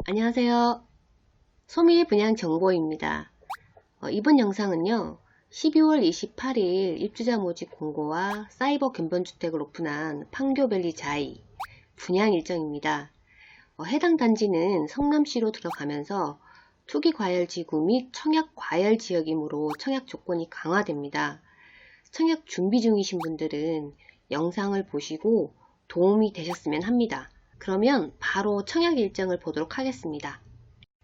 안녕하세요. 소미 분양 정보입니다. 이번 영상은요. 12월 28일 입주자 모집 공고와 사이버 근본주택을 오픈한 판교밸리 자이 분양 일정입니다. 해당 단지는 성남시로 들어가면서 투기과열지구 및 청약과열지역이므로 청약 조건이 강화됩니다. 청약 준비 중이신 분들은 영상을 보시고 도움이 되셨으면 합니다. 그러면 바로 청약 일정을 보도록 하겠습니다.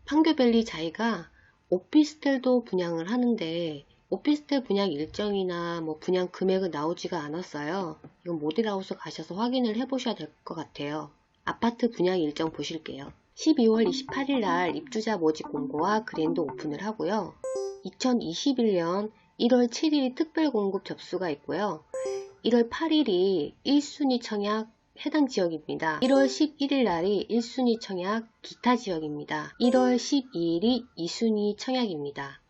판교밸리 자이가 오피스텔도 분양을 하는데 오피스텔 분양 일정이나 분양 금액은 나오지가 않았어요. 이건 모델하우스 가셔서 확인을 해 보셔야 될 것 같아요. 아파트 분양 일정 보실게요. 12월 28일 날 입주자 모집 공고와 그랜드 오픈을 하고요. 2021년 1월 7일 특별 공급 접수가 있고요. 1월 8일이 1순위 청약 해당 지역입니다. 1월 11일 날이 1순위 청약 기타 지역입니다. 1월 12일이 2순위 청약입니다.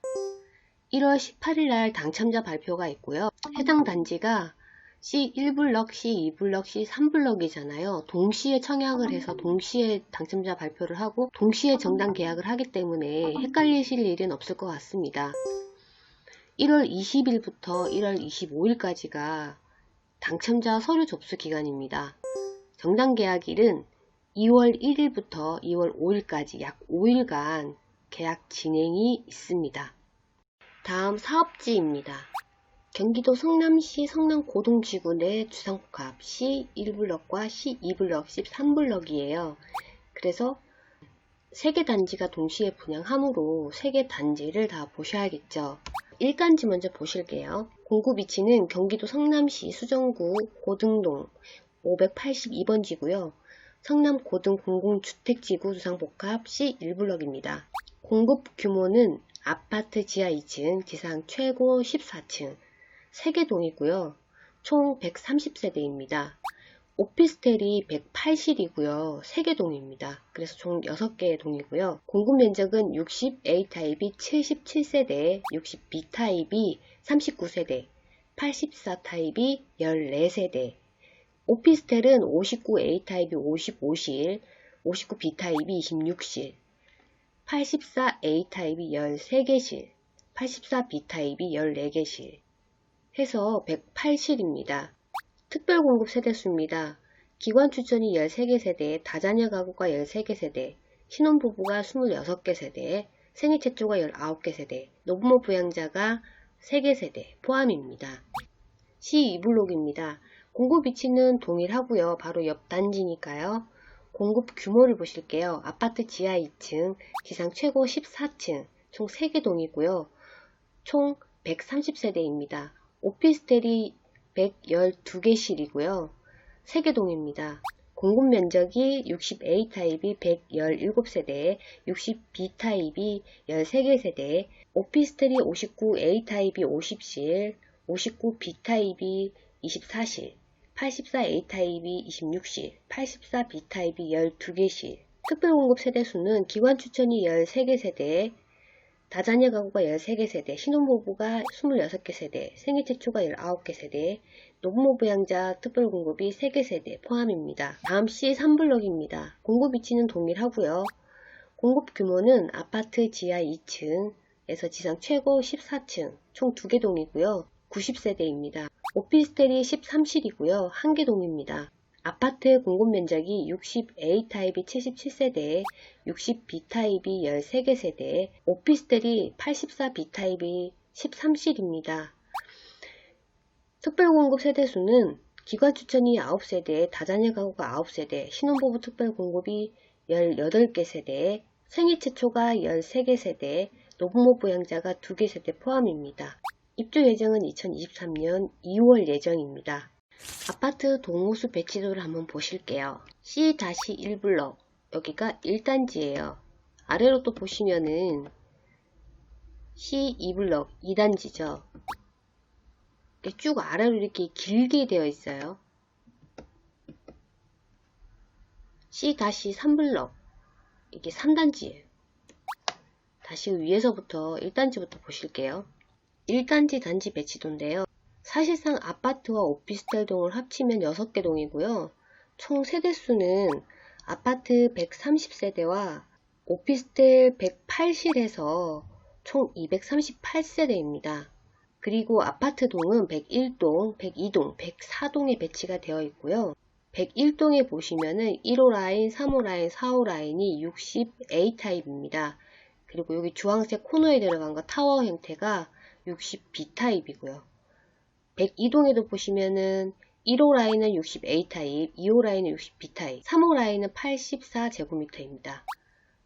1월 18일 날 당첨자 발표가 있고요. 해당 단지가 C1블럭, C2블럭, C3블럭이잖아요. 동시에 청약을 해서 동시에 당첨자 발표를 하고 동시에 정당 계약을 하기 때문에 헷갈리실 일은 없을 것 같습니다. 1월 20일부터 1월 25일까지가 당첨자 서류 접수 기간입니다. 정당 계약일은 2월 1일부터 2월 5일까지 약 5일간 계약 진행이 있습니다. 다음 사업지입니다. 경기도 성남시 성남고등지구 내 주상복합 C1블럭과 C2블럭, C3블럭이에요. 그래서 3개 단지가 동시에 분양하므로 3개 단지를 다 보셔야겠죠. 1단지 먼저 보실게요. 공급 위치는 경기도 성남시 수정구 고등동 582번지고요. 성남고등 공공주택지구 주상복합 C1블럭입니다. 공급 규모는 아파트 지하 2층, 지상 최고 14층, 3개 동이고요. 총 130세대입니다. 오피스텔이 108실이고요. 3개 동입니다. 그래서 총 6개의 동이고요. 공급 면적은 60A 타입이 77세대, 60B 타입이 39세대, 84 타입이 14세대, 오피스텔은 59A 타입이 55실, 59B 타입이 26실, 84A 타입이 13개실, 84B 타입이 14개실 해서 108실입니다. 특별공급 세대수입니다. 기관 추천이 13개 세대, 다자녀 가구가 13개 세대, 신혼부부가 26개 세대, 생애 최초가 19개 세대, 노부모 부양자가 3개 세대 포함입니다. C2블록입니다. 공급 위치는 동일하고요. 바로 옆 단지니까요. 공급 규모를 보실게요. 아파트 지하 2층, 지상 최고 14층, 총 3개 동이고요. 총 130세대입니다. 오피스텔이 112개실이고요. 3개 동입니다. 공급 면적이 60A 타입이 117세대, 60B 타입이 13개 세대, 오피스텔이 59A 타입이 50실, 59B 타입이 24실, 84A 타입이 26실, 84B 타입이 12개실. 특별공급 세대수는 기관 추천이 13개 세대, 다자녀 가구가 13개 세대, 신혼부부가 26개 세대, 생애 최초가 19개 세대, 노부모 부양자 특별공급이 3개 세대 포함입니다. 다음 C3블럭입니다. 공급 위치는 동일하고요. 공급 규모는 아파트 지하 2층에서 지상 최고 14층, 총 2개 동이고요. 90세대입니다. 오피스텔이 13실이고요. 1개 동입니다. 아파트 공급 면적이 60A 타입이 77세대, 60B 타입이 13개 세대, 오피스텔이 84B 타입이 13실입니다. 특별공급 세대수는 기관 추천이 9세대, 다자녀 가구가 9세대, 신혼부부 특별공급이 18개 세대, 생애 최초가 13개 세대, 노부모 부양자가 2개 세대 포함입니다. 입주 예정은 2023년 2월 예정입니다. 아파트 동호수 배치도를 한번 보실게요. C-1블럭 여기가 1단지예요. 아래로 또 보시면은 C2블럭 2단지죠. 쭉 아래로 이렇게 길게 되어 있어요. C-3블럭 이게 3단지예요. 다시 위에서부터 1단지부터 보실게요. 1단지 단지 배치도인데요. 사실상 아파트와 오피스텔 동을 합치면 6개 동이고요. 총 세대수는 아파트 130세대와 오피스텔 108실에서 총 238세대입니다. 그리고 아파트동은 101동, 102동, 104동에 배치가 되어 있고요. 101동에 보시면은 1호 라인, 3호 라인, 4호 라인이 60A 타입입니다. 그리고 여기 주황색 코너에 들어간 거 타워 형태가 60B 타입이고요. 102동에도 보시면은 1호 라인은 60A 타입, 2호 라인은 60B 타입, 3호 라인은 84제곱미터입니다.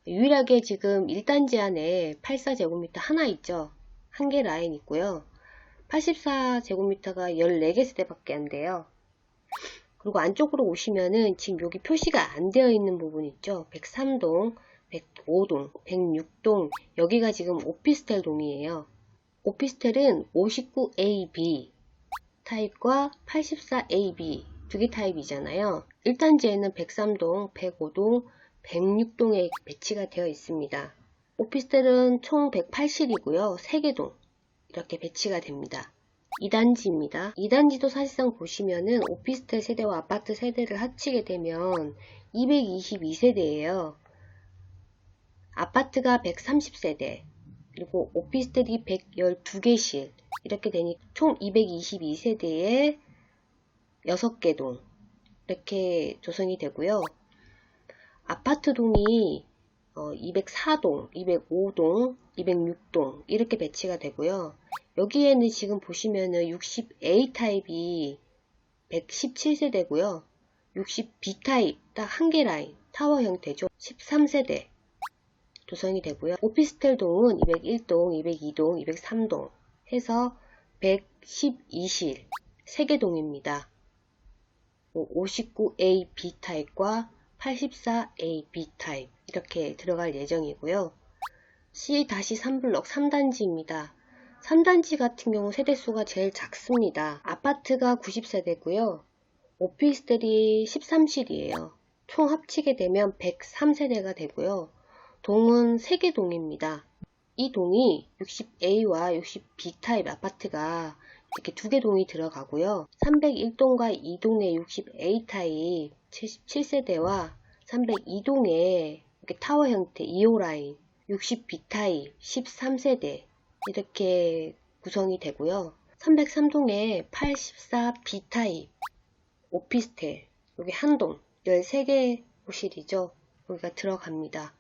유일하게 지금 1단지 안에 84제곱미터 하나 있죠. 한 개 라인 있고요. 84제곱미터가 14개 세대밖에 안 돼요. 그리고 안쪽으로 오시면은 지금 여기 표시가 안 되어 있는 부분 있죠. 103동, 105동, 106동, 여기가 지금 오피스텔 동이에요. 오피스텔은 59AB 타입과 84AB 두 개 타입이잖아요. 1단지에는 103동, 105동, 106동에 배치가 되어 있습니다. 오피스텔은 총 108실이고요. 3개 동 이렇게 배치가 됩니다. 2단지입니다. 2단지도 사실상 보시면은 오피스텔 세대와 아파트 세대를 합치게 되면 222세대예요. 아파트가 130세대, 그리고 오피스텔이 112개실, 이렇게 되니 총 222세대에 6개 동 이렇게 조성이 되고요. 아파트 동이 204동, 205동, 206동 이렇게 배치가 되고요. 여기에는 지금 보시면은 60A 타입이 117세대고요. 60B 타입 딱 한 개 라인 타워 형태죠. 13세대 조성이 되고요. 오피스텔 동은 201동, 202동, 203동 해서 112실 3개 동입니다. 59A, B 타입과 84A, B 타입 이렇게 들어갈 예정이고요. C-3블럭 3단지입니다. 3단지 같은 경우 세대수가 제일 작습니다. 아파트가 90세대고요. 오피스텔이 13실이에요. 총 합치게 되면 103세대가 되고요. 동은 3개 동입니다. 이 동이 60A와 60B 타입 아파트가 이렇게 2개 동이 들어가고요. 301동과 2동의 60A 타입 77세대와 302동의 이렇게 타워 형태 2호 라인 60B 타입 13세대 이렇게 구성이 되고요. 303동에 84B 타입 오피스텔 여기 한 동 13개 호실이죠. 여기가 들어갑니다.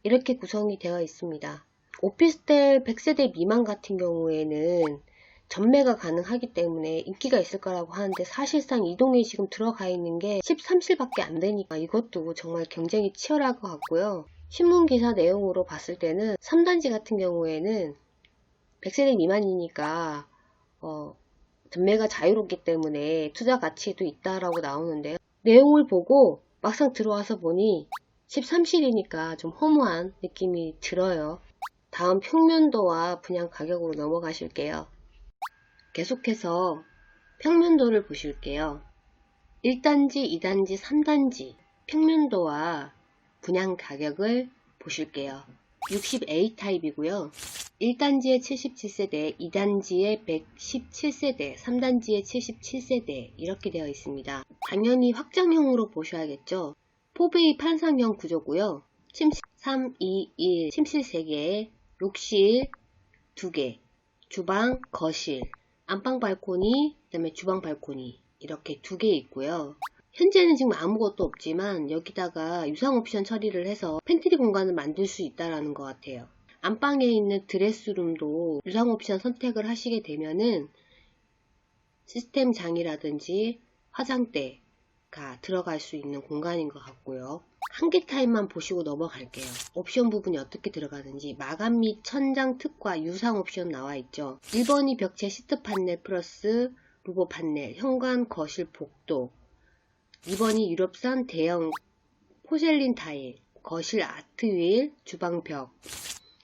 이렇게 구성이 되어 있습니다. 오피스텔 100세대 미만 같은 경우에는 전매가 가능하기 때문에 인기가 있을 거라고 하는데 사실상 이 동에 지금 들어가 있는 게 13실밖에 안 되니까 이것도 정말 경쟁이 치열할 것 같고요. 신문기사 내용으로 봤을 때는 3단지 같은 경우에는 100세대 미만이니까 전매가 자유롭기 때문에 투자 가치도 있다라고 나오는데요. 내용을 보고 막상 들어와서 보니 13실이니까 좀 허무한 느낌이 들어요. 다음 평면도와 분양 가격으로 넘어가실게요. 계속해서 평면도를 보실게요. 1단지, 2단지, 3단지 평면도와 분양 가격을 보실게요. 60A 타입이고요. 1단지에 77세대, 2단지에 117세대, 3단지에 77세대 이렇게 되어 있습니다. 당연히 확장형으로 보셔야겠죠. 4베이 판상형 구조고요. 침실 3, 2, 1, 침실 3개, 욕실 2개, 주방, 거실, 안방 발코니, 그 다음에 주방 발코니 이렇게 2개 있고요. 현재는 지금 아무것도 없지만 여기다가 유상 옵션 처리를 해서 팬트리 공간을 만들 수 있다는 것 같아요. 안방에 있는 드레스룸도 유상 옵션 선택을 하시게 되면은 시스템 장이라든지 화장대가 들어갈 수 있는 공간인 것 같고요. 한 개 타입만 보시고 넘어갈게요. 옵션 부분이 어떻게 들어가는지 마감 및 천장 특과 유상 옵션 나와 있죠. 1번이 벽체 시트 판넬 플러스 루보 판넬, 현관, 거실, 복도. 2번이 유럽산 대형 포셀린 타일, 거실 아트 휠, 주방 벽.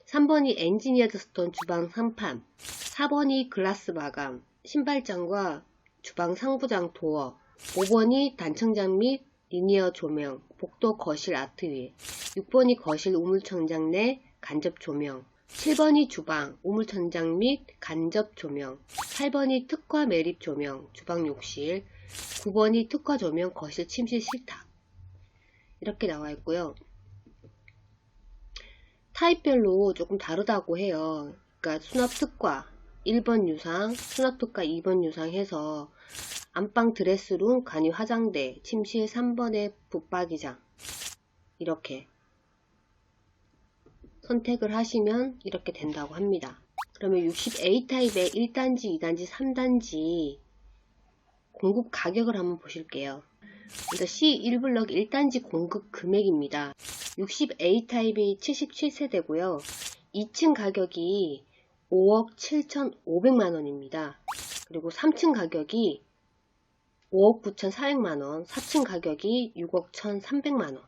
3번이 엔지니어드 스톤 주방 상판. 4번이 글라스 마감, 신발장과 주방 상부장 도어. 5번이 단청장 및 리니어 조명, 복도 거실 아트 휠. 6번이 거실 우물천장 내 간접 조명. 7번이 주방, 우물천장 및 간접 조명. 8번이 특화 매립 조명, 주방 욕실. 9번이 특화 조명, 거실 침실 식탁. 이렇게 나와 있고요. 타입별로 조금 다르다고 해요. 그러니까 수납특과 1번 유상, 수납특과 2번 유상 해서 안방 드레스룸, 간이 화장대, 침실 3번의 붙박이장 이렇게 선택을 하시면 이렇게 된다고 합니다. 그러면 60A 타입의 1단지, 2단지, 3단지 공급 가격을 한번 보실게요. 일단 C1블럭 1단지 공급 금액입니다. 60A 타입이 77세대고요. 2층 가격이 5억 7,500만원입니다. 그리고 3층 가격이 5억 9,400만원, 4층 가격이 6억 1,300만원,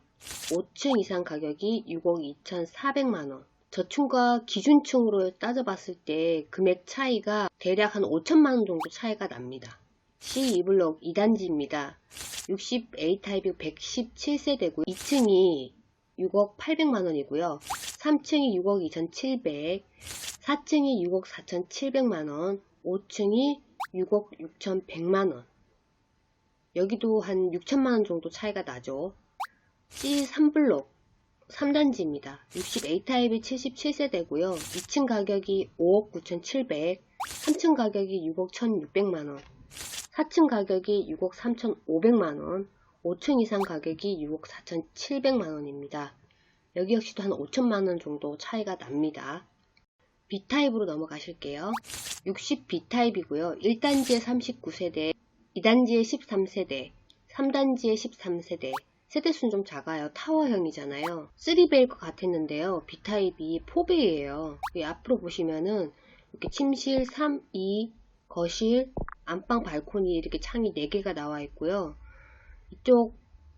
5층 이상 가격이 6억 2,400만원. 저층과 기준층으로 따져봤을 때 금액 차이가 대략 한 5천만원 정도 차이가 납니다. C2블럭 2단지입니다. 60A 타입이 117세대고 2층이 6억 800만원이고요. 3층이 6억 2,700, 4층이 6억 4,700만원, 5층이 6억 6,100만원. 여기도 한 6천만원 정도 차이가 나죠. C3블럭 3단지입니다. 60A 타입이 77세대고요. 2층 가격이 5억 9,700, 3층 가격이 6억 1,600만원, 4층 가격이 6억 3,500만원, 5층 이상 가격이 6억 4,700만원입니다. 여기 역시도 한 5천만원 정도 차이가 납니다. B타입으로 넘어가실게요. 60B타입이고요. 1단지에 39세대, 2단지에 13세대, 3단지에 13세대, 세대수는 좀 작아요. 타워형이잖아요. 3배일 것 같았는데요. B타입이 4배예요. 앞으로 보시면은 이렇게 침실 3, 2, 거실, 안방 발코니 이렇게 창이 4개가 나와 있고요. 이쪽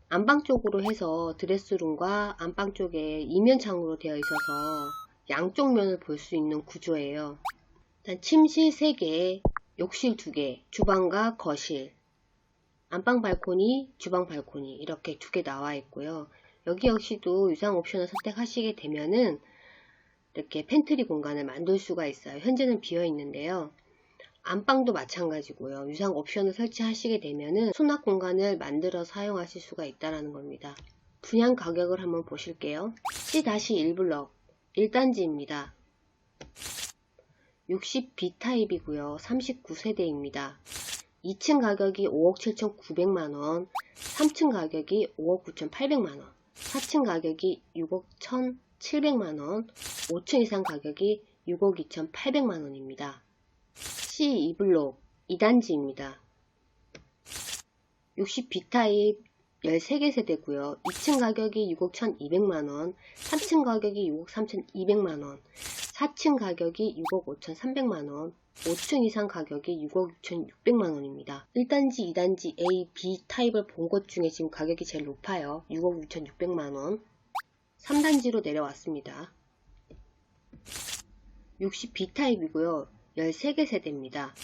안방 쪽으로 해서 드레스룸과 안방 쪽에 이면창으로 되어 있어서 양쪽 면을 볼 수 있는 구조예요. 일단 침실 3개, 욕실 2개, 주방과 거실, 안방 발코니, 주방 발코니 이렇게 2개 나와 있고요. 여기 역시도 유상 옵션을 선택하시게 되면은 이렇게 팬트리 공간을 만들 수가 있어요. 현재는 비어 있는데요. 안방도 마찬가지고요. 유상 옵션을 설치하시게 되면은 수납 공간을 만들어 사용하실 수가 있다는 겁니다. 분양 가격을 한번 보실게요. C-1블럭 1단지입니다. 60B 타입이고요. 39세대입니다. 2층 가격이 5억 7,900만원, 3층 가격이 5억 9,800만원, 4층 가격이 6억 1,700만원, 5층 이상 가격이 6억 2,800만원입니다. C2블록 2단지입니다. 60B 타입 13개 세대고요. 2층 가격이 6억 1,200만원, 3층 가격이 6억 3,200만원, 4층 가격이 6억 5,300만원, 5층 이상 가격이 6억 6,600만원입니다. 1단지, 2단지 A, B 타입을 본 것 중에 지금 가격이 제일 높아요. 6억 6,600만원. 3단지로 내려왔습니다. 60B 타입이고요. 13개 세대입니다.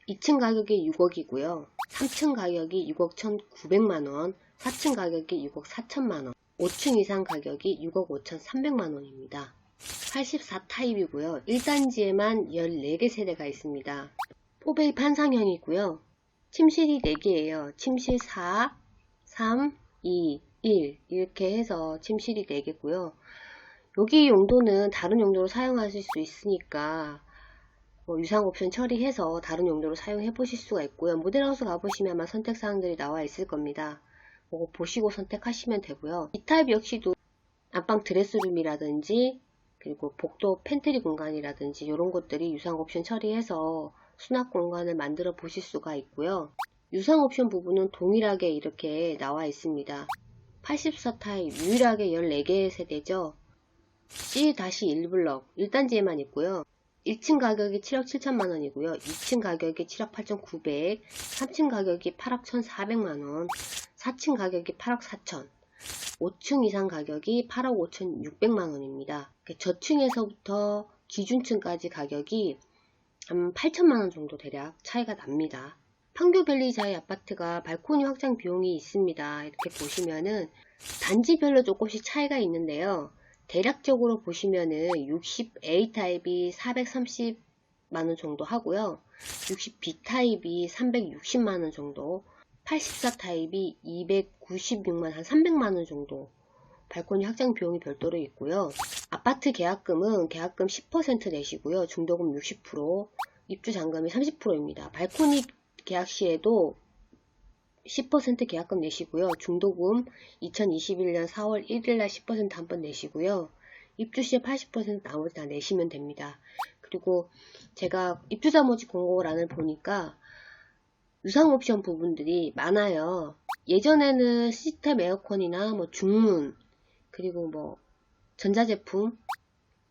2층 가격이 6억이고요. 3층 가격이 6억 1,900만원, 4층 가격이 6억 4천만원, 5층 이상 가격이 6억 5,300만원입니다. 84 타입이고요. 1단지에만 14개 세대가 있습니다. 4베이 판상형이고요. 침실이 4개예요. 침실 4, 3, 2, 1 이렇게 해서 침실이 4개고요. 여기 용도는 다른 용도로 사용하실 수 있으니까 유상 옵션 처리해서 다른 용도로 사용해 보실 수가 있고요. 모델하우스 가보시면 아마 선택사항들이 나와 있을 겁니다. 보시고 선택하시면 되고요. 이 타입 역시도 안방 드레스룸이라든지 그리고 복도 팬트리 공간이라든지 이런 것들이 유상 옵션 처리해서 수납 공간을 만들어 보실 수가 있고요. 유상 옵션 부분은 동일하게 이렇게 나와 있습니다. 84 타입 유일하게 14개의 세대죠. C-1블럭 1단지에만 있고요. 1층 가격이 7억 7천만원이고요. 2층 가격이 7억 8,900, 3층 가격이 8억 1,400만원, 4층 가격이 8억 4천, 5층 이상 가격이 8억 5,600만원입니다. 저층에서부터 기준층까지 가격이 한 8천만원 정도 대략 차이가 납니다. 판교밸리자의 아파트가 발코니 확장 비용이 있습니다. 이렇게 보시면은 단지별로 조금씩 차이가 있는데요. 대략적으로 보시면은 60A 타입이 430만원 정도 하고요. 60B 타입이 360만원 정도, 84 타입이 296만 한 300만원 정도 발코니 확장 비용이 별도로 있고요. 아파트 아파트 계약금은 계약금 10% 내시고요. 중도금 60%, 입주 잔금이 30%입니다. 발코니 계약 시에도 10% 계약금 내시고요. 중도금 2021년 4월 1일날 10% 한번 내시고요. 입주 시에 80% 나머지 다 내시면 됩니다. 그리고 제가 입주자 모집 공고란을 보니까 유상 옵션 부분들이 많아요. 예전에는 시스템 에어컨이나 뭐 중문, 그리고 뭐 전자제품,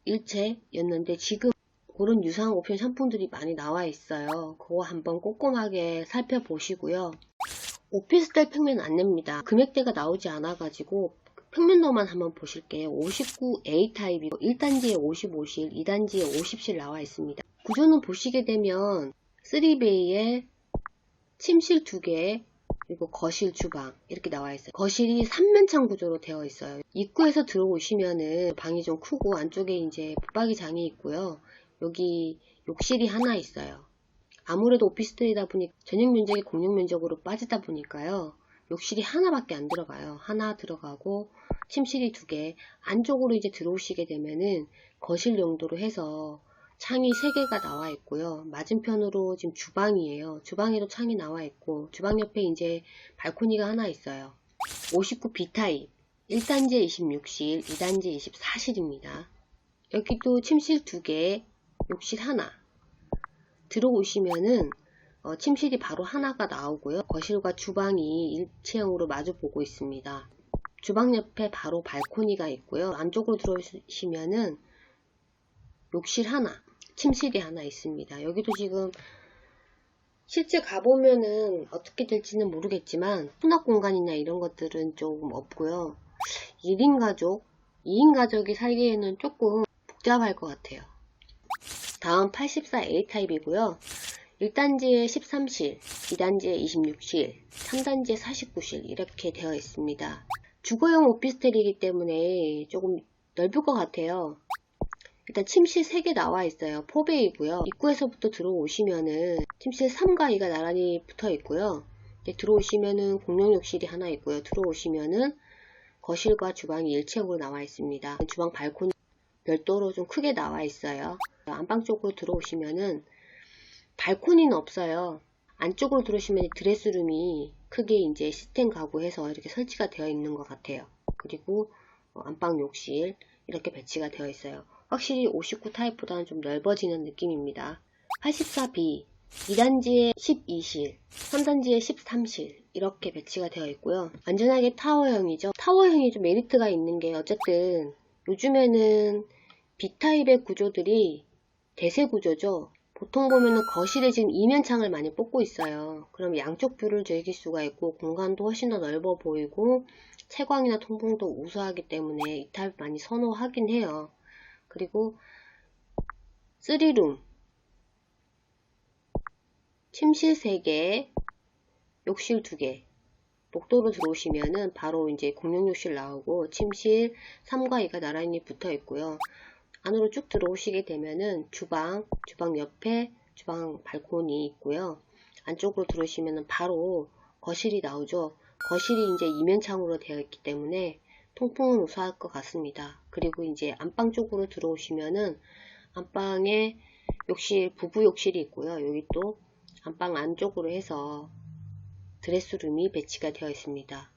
일체였는데 지금 그런 유상 옵션 상품들이 많이 나와 있어요. 그거 한번 꼼꼼하게 살펴보시고요. 오피스텔 평면 안 냅니다. 금액대가 나오지 않아가지고 평면도만 한번 보실게요. 59A 타입이고 1단지에 55실, 2단지에 50실 나와 있습니다. 구조는 보시게 되면 3베이에 침실 2개, 그리고 거실, 주방 이렇게 나와 있어요. 거실이 3면창 구조로 되어 있어요. 입구에서 들어오시면은 방이 좀 크고 안쪽에 이제 붙박이장이 있고요. 여기 욕실이 하나 있어요. 아무래도 오피스텔이다 보니 전용 면적이 공용 면적으로 빠지다 보니까요. 욕실이 하나밖에 안 들어가요. 하나 들어가고 침실이 2개. 안쪽으로 이제 들어오시게 되면은 거실 용도로 해서 창이 3개가 나와 있고요. 맞은편으로 지금 주방이에요. 주방에도 창이 나와 있고 주방 옆에 이제 발코니가 하나 있어요. 59B 타입 1단지에 26실, 2단지에 24실입니다. 여기도 침실 2개, 욕실 하나. 들어오시면은 침실이 바로 하나가 나오고요. 거실과 주방이 일체형으로 마주 보고 있습니다. 주방 옆에 바로 발코니가 있고요. 안쪽으로 들어오시면은 욕실 하나, 침실이 하나 있습니다. 여기도 지금 실제 가보면은 어떻게 될지는 모르겠지만 수납 공간이나 이런 것들은 조금 없고요. 1인 가족, 2인 가족이 살기에는 조금 복잡할 것 같아요. 다음 84A 타입이고요. 1단지에 13실, 2단지에 26실, 3단지에 49실 이렇게 되어 있습니다. 주거용 오피스텔이기 때문에 조금 넓을 것 같아요. 일단 침실 3개 나와 있어요. 4베이고요. 입구에서부터 들어오시면은 침실 3과 2가 나란히 붙어 있고요. 들어오시면은 공용 욕실이 하나 있고요. 들어오시면은 거실과 주방이 일체형으로 나와 있습니다. 주방 발코니 별도로 좀 크게 나와 있어요. 안방 쪽으로 들어오시면은 발코니는 없어요. 안쪽으로 들어오시면 드레스룸이 크게 이제 시스템 가구해서 이렇게 설치가 되어 있는 것 같아요. 그리고 안방 욕실 이렇게 배치가 되어 있어요. 확실히 59 타입보다는 좀 넓어지는 느낌입니다. 84B 2단지에 12실, 3단지에 13실 이렇게 배치가 되어 있고요. 완전하게 타워형이죠. 타워형이 좀 메리트가 있는 게 어쨌든 요즘에는 B타입의 구조들이 대세 구조죠. 보통 보면은 거실에 지금 이면창을 많이 뽑고 있어요. 그럼 양쪽 뷰를 즐길 수가 있고 공간도 훨씬 더 넓어 보이고 채광이나 통풍도 우수하기 때문에 이 타입 많이 선호하긴 해요. 그리고 3룸 침실 3개, 욕실 2개. 복도로 들어오시면은 바로 이제 공용 욕실 나오고 침실 3과 2가 나란히 붙어 있고요. 안으로 쭉 들어오시게 되면은 주방 옆에 주방 발코니 있고요. 안쪽으로 들어오시면은 바로 거실이 나오죠. 거실이 이제 이면창으로 되어 있기 때문에 통풍은 우수할 것 같습니다. 그리고 이제 안방 쪽으로 들어오시면은 안방에 욕실, 부부 욕실이 있고요. 여기 또 안방 안쪽으로 해서 드레스룸이 배치가 되어 있습니다.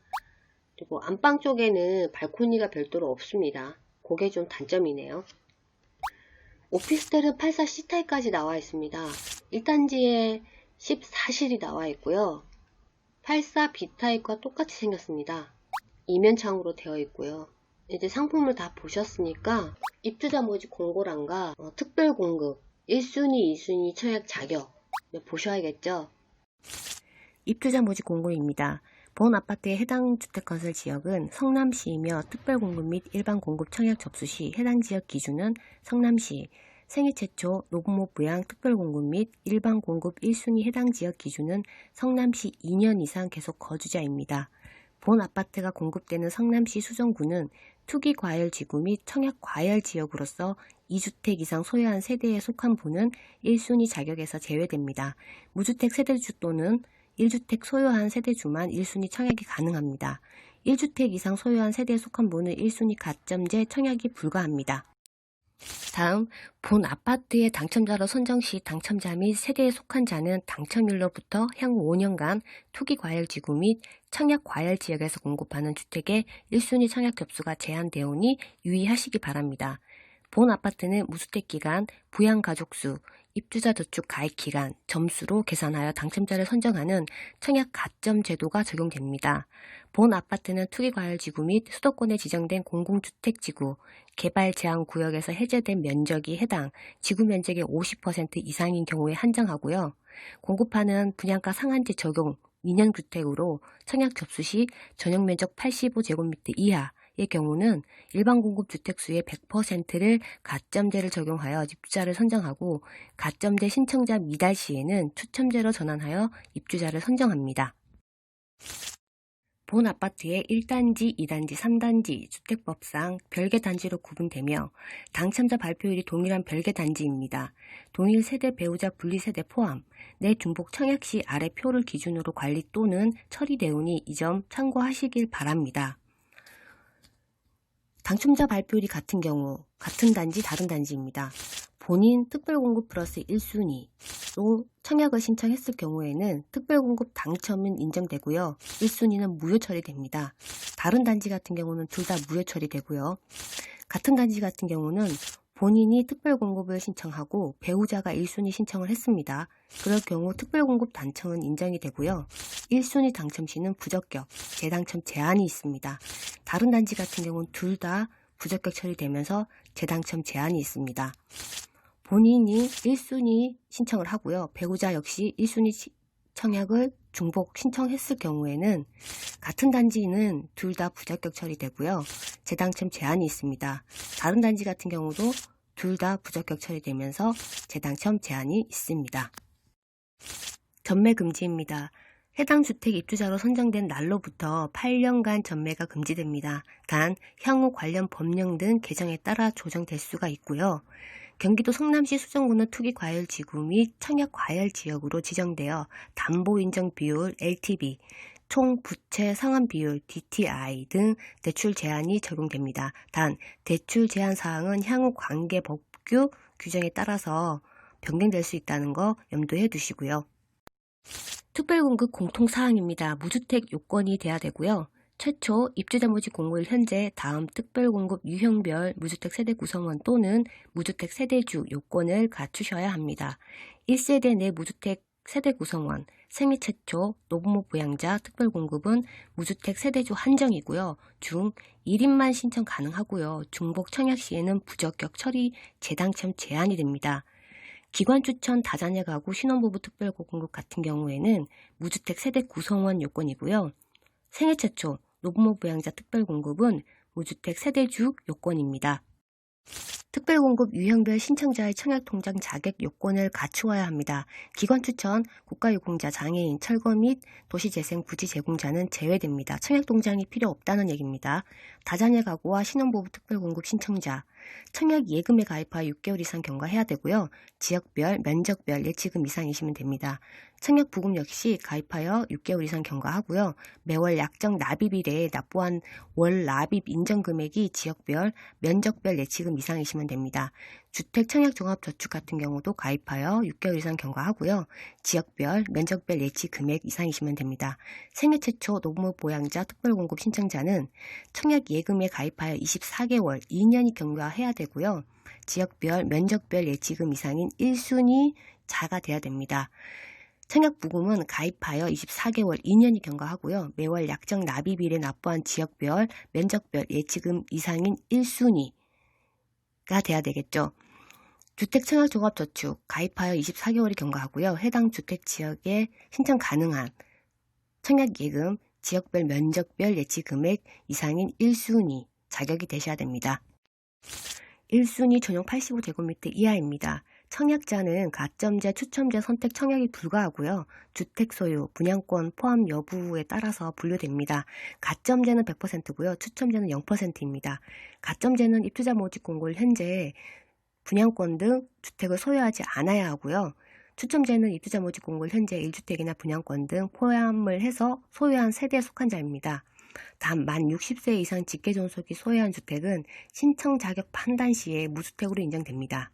그리고 안방 쪽에는 발코니가 별도로 없습니다. 그게 좀 단점이네요. 오피스텔은 84C 타입까지 나와 있습니다. 1단지에 14실이 나와 있고요. 84B 타입과 똑같이 생겼습니다. 이면창으로 되어 있고요. 이제 상품을 다 보셨으니까 입주자 모집 공고란과 특별 공급 1순위, 2순위 청약 자격 보셔야겠죠. 입주자 모집 공고입니다. 본 아파트의 해당 주택건설 지역은 성남시이며 특별공급 및 일반 공급 청약 접수 시 해당 지역 기준은 성남시, 생애 최초 노부모 부양 특별공급 및 일반 공급 1순위 해당 지역 기준은 성남시 2년 이상 계속 거주자입니다. 본 아파트가 공급되는 성남시 수정구는 투기과열지구 및 청약과열지역으로서 2주택 이상 소유한 세대에 속한 분은 1순위 자격에서 제외됩니다. 무주택 세대주 또는 1주택 소유한 세대주만 1순위 청약이 가능합니다. 1주택 이상 소유한 세대에 속한 분은 1순위 가점제 청약이 불가합니다. 다음, 본 아파트의 당첨자로 선정 시 당첨자 및 세대에 속한 자는 당첨일로부터 향후 5년간 투기과열지구 및 청약과열지역에서 공급하는 주택의 1순위 청약 접수가 제한되오니 유의하시기 바랍니다. 본 아파트는 무주택기간, 부양가족수, 입주자 저축 가입기간, 점수로 계산하여 당첨자를 선정하는 청약 가점 제도가 적용됩니다. 본 아파트는 투기과열지구 및 수도권에 지정된 공공주택지구, 개발 제한 구역에서 해제된 면적이 해당 지구 면적의 50% 이상인 경우에 한정하고요. 공급하는 분양가 상한제 적용 2년 주택으로 청약 접수 시 전용 면적 85제곱미터 이하의 경우는 일반 공급 주택수의 100%를 가점제를 적용하여 입주자를 선정하고 가점제 신청자 미달 시에는 추첨제로 전환하여 입주자를 선정합니다. 본 아파트의 1단지, 2단지, 3단지 주택법상 별개 단지로 구분되며 당첨자 발표율이 동일한 별개 단지입니다. 동일 세대 배우자 분리세대 포함, 내 중복 청약 시 아래 표를 기준으로 관리 또는 처리되오니 이 점 참고하시길 바랍니다. 당첨자 발표율이 같은 경우 같은 단지, 다른 단지입니다. 본인 특별공급 플러스 1순위로 청약을 신청했을 경우에는 특별공급 당첨은 인정되고요. 1순위는 무효 처리됩니다. 다른 단지 같은 경우는 둘 다 무효 처리되고요. 같은 단지 같은 경우는 본인이 특별공급을 신청하고 배우자가 1순위 신청을 했습니다. 그럴 경우 특별공급 당첨은 인정이 되고요. 1순위 당첨 시는 부적격, 재당첨 제한이 있습니다. 다른 단지 같은 경우는 둘 다 부적격 처리되면서 재당첨 제한이 있습니다. 본인이 1순위 신청을 하고요. 배우자 역시 1순위 청약을 중복 신청했을 경우에는 같은 단지는 둘 다 부적격 처리되고요. 재당첨 제한이 있습니다. 다른 단지 같은 경우도 둘 다 부적격 처리되면서 재당첨 제한이 있습니다. 전매 금지입니다. 해당 주택 입주자로 선정된 날로부터 8년간 전매가 금지됩니다. 단 향후 관련 법령 등 개정에 따라 조정될 수가 있고요. 경기도 성남시 수정구는 투기과열지구 및 청약과열지역으로 지정되어 담보인정 비율 LTV, 총 부채 상환 비율 DTI 등 대출 제한이 적용됩니다. 단 대출 제한 사항은 향후 관계 법규 규정에 따라서 변경될 수 있다는 거 염두에 두시고요. 특별공급 공통사항입니다. 무주택 요건이 돼야 되고요. 최초 입주자 모집 공고일 현재 다음 특별공급 유형별 무주택 세대 구성원 또는 무주택 세대주 요건을 갖추셔야 합니다. 1세대 내 무주택 세대 구성원, 생애 최초 노부모 부양자 특별공급은 무주택 세대주 한정이고요. 중 1인만 신청 가능하고요. 중복 청약 시에는 부적격 처리 재당첨 제한이 됩니다. 기관 추천 다자녀 가구 신혼부부 특별공급 같은 경우에는 무주택 세대 구성원 요건이고요. 생애 최초 노부모 부양자 특별공급은 무주택 세대주 요건입니다. 특별공급 유형별 신청자의 청약통장 자격 요건을 갖추어야 합니다. 기관 추천, 국가유공자, 장애인, 철거 및 도시재생, 부지 제공자는 제외됩니다. 청약통장이 필요 없다는 얘기입니다. 다자녀 가구와 신혼부부 특별공급 신청자, 청약 예금에 가입하여 6개월 이상 경과해야 되고요. 지역별, 면적별 예치금 이상이시면 됩니다. 청약 부금 역시 가입하여 6개월 이상 경과하고요. 매월 약정 납입일에 납부한 월 납입 인정 금액이 지역별, 면적별 예치금 이상이시면 됩니다. 주택 청약 종합 저축 같은 경우도 가입하여 6개월 이상 경과하고요. 지역별, 면적별 예치 금액 이상이시면 됩니다. 생애 최초 노부모 부양자 특별공급 신청자는 청약 예금에 가입하여 24개월, 2년이 경과해야 되고요. 지역별, 면적별 예치금 이상인 1순위 자가 돼야 됩니다. 청약 부금은 가입하여 24개월 2년이 경과하고요. 매월 약정 납입일에 납부한 지역별, 면적별 예치금 이상인 1순위가 돼야 되겠죠. 주택 청약 종합 저축 가입하여 24개월이 경과하고요. 해당 주택 지역에 신청 가능한 청약 예금, 지역별, 면적별 예치 금액 이상인 1순위 자격이 되셔야 됩니다. 1순위 전용 85제곱미터 이하입니다. 청약자는 가점제, 추첨제 선택 청약이 불가하고요. 주택 소유, 분양권 포함 여부에 따라서 분류됩니다. 가점제는 100%고요. 추첨제는 0%입니다. 가점제는 입주자 모집 공고일 현재 분양권 등 주택을 소유하지 않아야 하고요. 추첨제는 입주자 모집 공고일 현재 1주택이나 분양권 등 포함을 해서 소유한 세대에 속한 자입니다. 단 만 60세 이상 직계존속이 소유한 주택은 신청 자격 판단 시에 무주택으로 인정됩니다.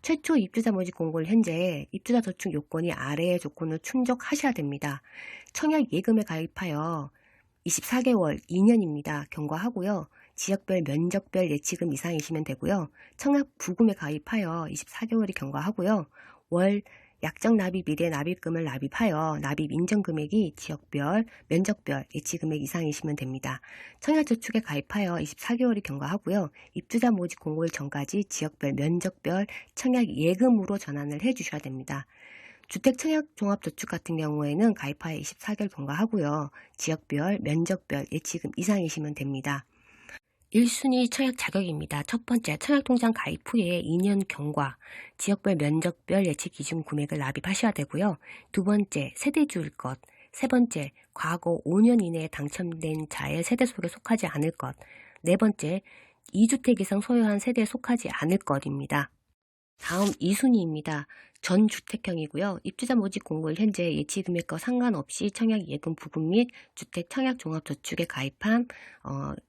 최초 입주자 모집 공고를 현재 입주자 저축 요건이 아래의 조건을 충족하셔야 됩니다. 청약 예금에 가입하여 24개월 2년입니다. 경과하고요. 지역별 면적별 예치금 이상이시면 되고요. 청약 부금에 가입하여 24개월이 경과하고요. 월 약정 납입 일에 납입금을 납입하여 납입 인정 금액이 지역별, 면적별 예치금액 이상이시면 됩니다. 청약저축에 가입하여 24개월이 경과하고요. 입주자 모집 공고일 전까지 지역별, 면적별 청약 예금으로 전환을 해주셔야 됩니다. 주택 청약 종합저축 같은 경우에는 가입하여 24개월 경과하고요. 지역별, 면적별 예치금 이상이시면 됩니다. 1순위 청약 자격입니다. 첫 번째, 청약통장 가입 후에 2년 경과, 지역별 면적별 예치 기준 금액을 납입하셔야 되고요. 두 번째, 세대주일 것. 세 번째, 과거 5년 이내에 당첨된 자의 세대 속에 속하지 않을 것. 네 번째, 2주택 이상 소유한 세대에 속하지 않을 것입니다. 다음 2순위입니다. 전주택형이고요. 입주자 모집 공고일 현재 예치금액과 상관없이 청약 예금 부금 및 주택 청약 종합저축에 가입한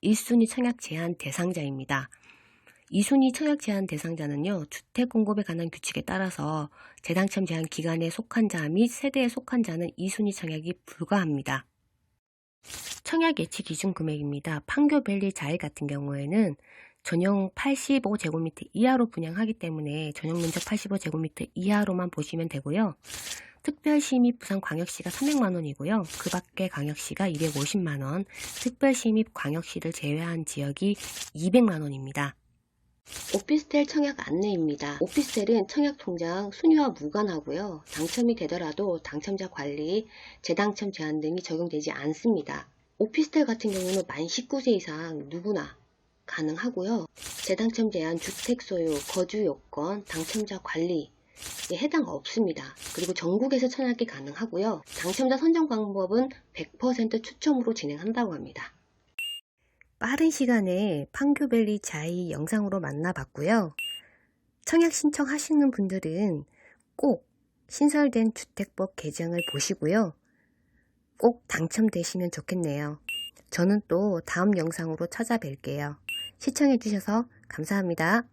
1순위 청약 제한 대상자입니다. 2순위 청약 제한 대상자는요. 주택 공급에 관한 규칙에 따라서 재당첨 제한 기간에 속한 자 및 세대에 속한 자는 2순위 청약이 불가합니다. 청약 예치 기준 금액입니다. 판교밸리 자일 같은 경우에는 전용 85제곱미터 이하로 분양하기 때문에 전용 면적 85제곱미터 이하로만 보시면 되고요. 특별시 및 부산광역시가 300만원이고요. 그 밖에 광역시가 250만원, 특별시 및 광역시를 제외한 지역이 200만원입니다. 오피스텔 청약 안내입니다. 오피스텔은 청약통장 순위와 무관하고요. 당첨이 되더라도 당첨자 관리, 재당첨 제한 등이 적용되지 않습니다. 오피스텔 같은 경우는 만 19세 이상 누구나 가능하고요. 재당첨 제한, 주택 소유, 거주 요건, 당첨자 관리에 해당 없습니다. 그리고 전국에서 청약이 가능하고요. 당첨자 선정 방법은 100% 추첨으로 진행한다고 합니다. 빠른 시간에 판교밸리 자이 영상으로 만나봤고요. 청약 신청하시는 분들은 꼭 신설된 주택법 개정을 보시고요. 꼭 당첨되시면 좋겠네요. 저는 또 다음 영상으로 찾아뵐게요. 시청해주셔서 감사합니다.